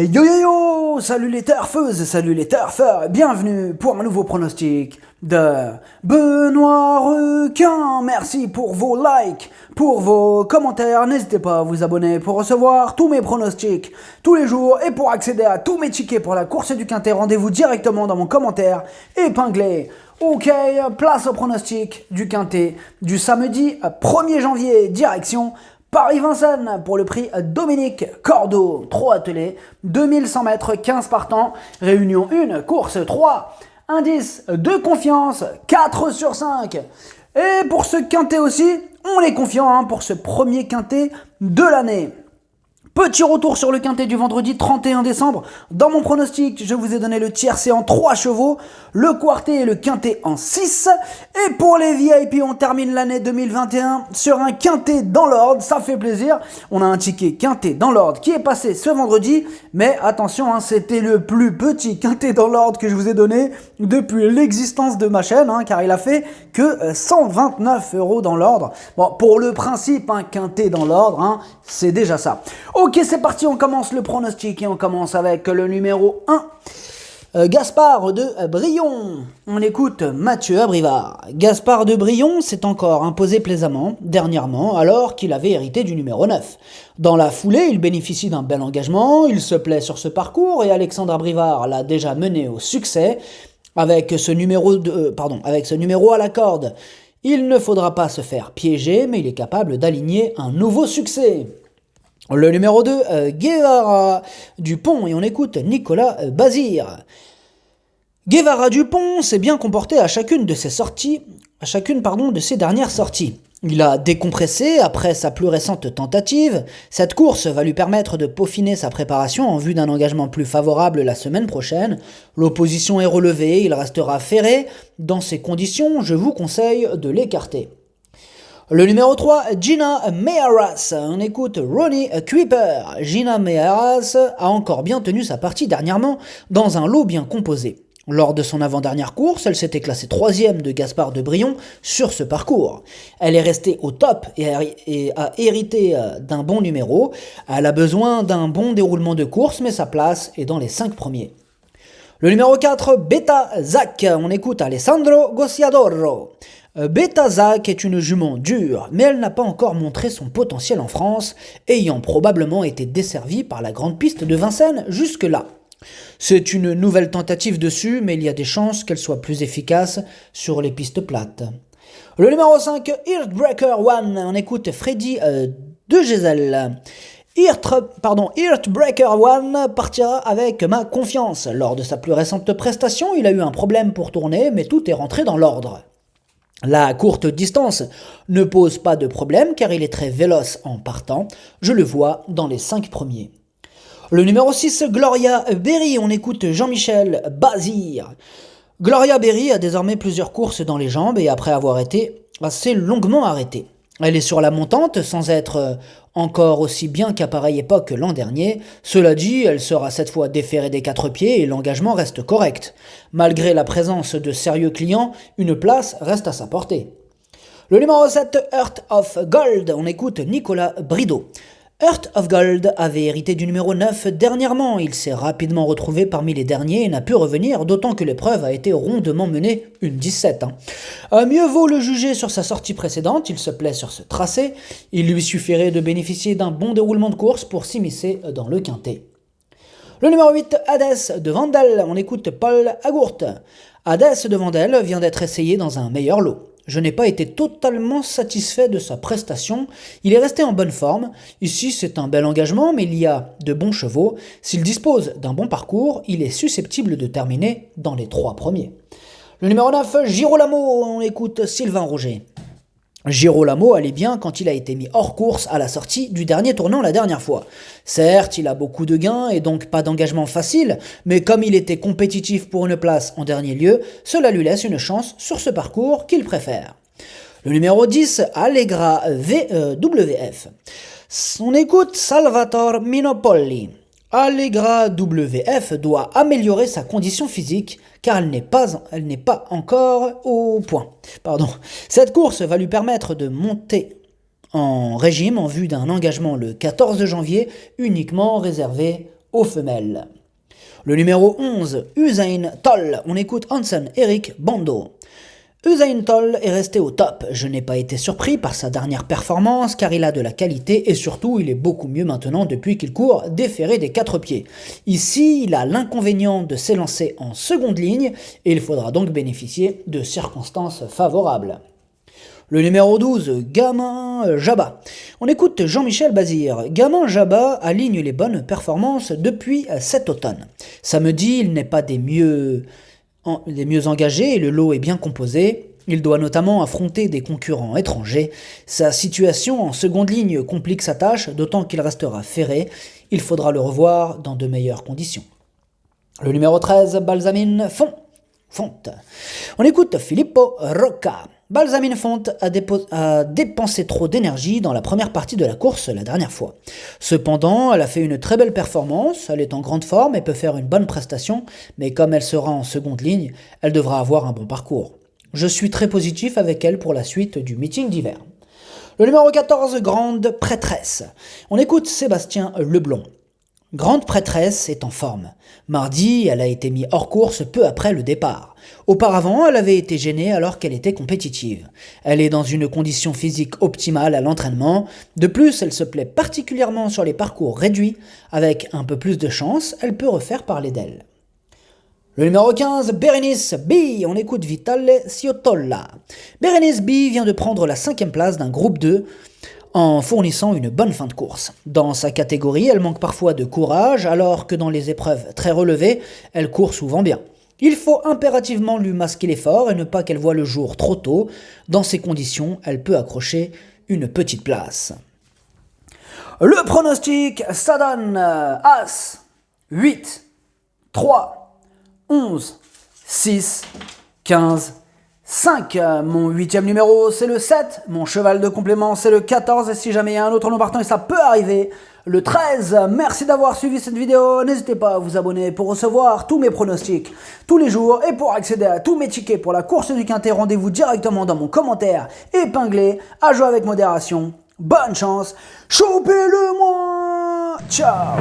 Yo yo yo, salut les turfeuses, salut les turfeurs, bienvenue pour un nouveau pronostic de Benoît Requin. Merci pour vos likes, pour vos commentaires, n'hésitez pas à vous abonner pour recevoir tous mes pronostics tous les jours et pour accéder à tous mes tickets pour la course du Quintet, rendez-vous directement dans mon commentaire épinglé. Ok, place au pronostic du Quintet du samedi 1er janvier, direction Paris-Vincennes pour le prix Dominique Cordeau, 3 attelés, 2100 mètres, 15 partants, réunion 1, course 3, indice de confiance, 4 sur 5. Et pour ce quintet aussi, on est confiant pour ce premier quintet de l'année. Petit retour sur le quintet du vendredi 31 décembre. Dans mon pronostic, je vous ai donné le tiercé en 3 chevaux, le quartet et le quintet en 6. Et pour les VIP, on termine l'année 2021 sur un quintet dans l'ordre. Ça fait plaisir. On a un ticket quintet dans l'ordre qui est passé ce vendredi. Mais attention, c'était le plus petit quintet dans l'ordre que je vous ai donné depuis l'existence de ma chaîne, car il a fait que 129 € dans l'ordre. Bon, pour le principe, un quintet dans l'ordre, c'est déjà ça. Ok, c'est parti, on commence le pronostic et on commence avec le numéro 1. Gaspard de Brion. On écoute Mathieu Abrivard. Gaspard de Brion s'est encore imposé plaisamment dernièrement alors qu'il avait hérité du numéro 9. Dans la foulée, il bénéficie d'un bel engagement, il se plaît sur ce parcours et Alexandre Abrivard l'a déjà mené au succès avec ce numéro à la corde. Il ne faudra pas se faire piéger, mais il est capable d'aligner un nouveau succès. Le numéro 2, Guevara Dupont, et on écoute Nicolas Bazir. Guevara Dupont s'est bien comporté à chacune de ses dernières sorties. Il a décompressé après sa plus récente tentative. Cette course va lui permettre de peaufiner sa préparation en vue d'un engagement plus favorable la semaine prochaine. L'opposition est relevée, il restera ferré. Dans ces conditions, je vous conseille de l'écarter. Le numéro 3, Gina Mearas. On écoute Ronnie Kuiper. Gina Mearas a encore bien tenu sa partie dernièrement dans un lot bien composé. Lors de son avant-dernière course, elle s'était classée 3e de Gaspard de Brion sur ce parcours. Elle est restée au top et a hérité d'un bon numéro. Elle a besoin d'un bon déroulement de course, mais sa place est dans les 5 premiers. Le numéro 4, Beta Zac. On écoute Alessandro Gocciadoro. Beta Zac est une jument dure, mais elle n'a pas encore montré son potentiel en France, ayant probablement été desservie par la grande piste de Vincennes jusque-là. C'est une nouvelle tentative dessus, mais il y a des chances qu'elle soit plus efficace sur les pistes plates. Le numéro 5, Heartbreaker One, on écoute Freddy de Gesell. Heartbreaker One partira avec ma confiance. Lors de sa plus récente prestation, il a eu un problème pour tourner, mais tout est rentré dans l'ordre. La courte distance ne pose pas de problème car il est très véloce en partant, je le vois dans les 5 premiers. Le numéro 6, Gloria Berry, on écoute Jean-Michel Bazir. Gloria Berry a désormais plusieurs courses dans les jambes et après avoir été assez longuement arrêtée. Elle est sur la montante sans être encore aussi bien qu'à pareille époque l'an dernier. Cela dit, elle sera cette fois déférée des 4 pieds et l'engagement reste correct. Malgré la présence de sérieux clients, une place reste à sa portée. Le numéro 7, Heart of Gold, on écoute Nicolas Brideau. Heart of Gold avait hérité du numéro 9 dernièrement, il s'est rapidement retrouvé parmi les derniers et n'a pu revenir, d'autant que l'épreuve a été rondement menée, une 17. Mieux vaut le juger sur sa sortie précédente, il se plaît sur ce tracé, il lui suffirait de bénéficier d'un bon déroulement de course pour s'immiscer dans le quintet. Le numéro 8, Hades de Vandel, on écoute Paul Agourt. Hades de Vandel vient d'être essayé dans un meilleur lot. Je n'ai pas été totalement satisfait de sa prestation, il est resté en bonne forme, ici c'est un bel engagement mais il y a de bons chevaux, s'il dispose d'un bon parcours, il est susceptible de terminer dans les 3 premiers. Le numéro 9, Girolamo, on écoute Sylvain Roger. Girolamo allait bien quand il a été mis hors course à la sortie du dernier tournant la dernière fois. Certes, il a beaucoup de gains et donc pas d'engagement facile, mais comme il était compétitif pour une place en dernier lieu, cela lui laisse une chance sur ce parcours qu'il préfère. Le numéro 10, Allegra WF. On écoute Salvatore Minopolli. Allegra WF doit améliorer sa condition physique car elle n'est pas encore au point. Cette course va lui permettre de monter en régime en vue d'un engagement le 14 janvier uniquement réservé aux femelles. Le numéro 11, Usain Toll. On écoute Hansen Erik Bando. Usain Toll est resté au top. Je n'ai pas été surpris par sa dernière performance car il a de la qualité et surtout il est beaucoup mieux maintenant depuis qu'il court déféré des 4 pieds. Ici, il a l'inconvénient de s'élancer en seconde ligne et il faudra donc bénéficier de circonstances favorables. Le numéro 12, Gamin Jabba. On écoute Jean-Michel Bazir. Gamin Jabba aligne les bonnes performances depuis cet automne. Samedi, il n'est pas des mieux engagés et le lot est bien composé. Il doit notamment affronter des concurrents étrangers. Sa situation en seconde ligne complique sa tâche, d'autant qu'il restera ferré. Il faudra le revoir dans de meilleures conditions. Le numéro 13, Balsamine Fonte. On écoute Filippo Rocca. Balsamine Fonte a dépensé trop d'énergie dans la première partie de la course la dernière fois. Cependant, elle a fait une très belle performance, elle est en grande forme et peut faire une bonne prestation, mais comme elle sera en seconde ligne, elle devra avoir un bon parcours. Je suis très positif avec elle pour la suite du meeting d'hiver. Le numéro 14, Grande Prêtresse. On écoute Sébastien Leblond. Grande Prêtresse est en forme. Mardi, elle a été mise hors course peu après le départ. Auparavant, elle avait été gênée alors qu'elle était compétitive. Elle est dans une condition physique optimale à l'entraînement. De plus, elle se plaît particulièrement sur les parcours réduits. Avec un peu plus de chance, elle peut refaire parler d'elle. Le numéro 15, Berenice B. On écoute Vitale Ciotola. Berenice B vient de prendre la 5e place d'un groupe 2 en fournissant une bonne fin de course. Dans sa catégorie, elle manque parfois de courage, alors que dans les épreuves très relevées, elle court souvent bien. Il faut impérativement lui masquer l'effort et ne pas qu'elle voie le jour trop tôt. Dans ces conditions, elle peut accrocher une petite place. Le pronostic, ça donne As, 8, 3, 11, 6, 15, 5, mon 8e numéro c'est le 7, mon cheval de complément c'est le 14 et si jamais il y a un autre nom partant et ça peut arriver, le 13. Merci d'avoir suivi cette vidéo, n'hésitez pas à vous abonner pour recevoir tous mes pronostics tous les jours et pour accéder à tous mes tickets pour la course du Quintet, rendez-vous directement dans mon commentaire épinglé, à jouer avec modération, bonne chance, chopez-le moi, ciao.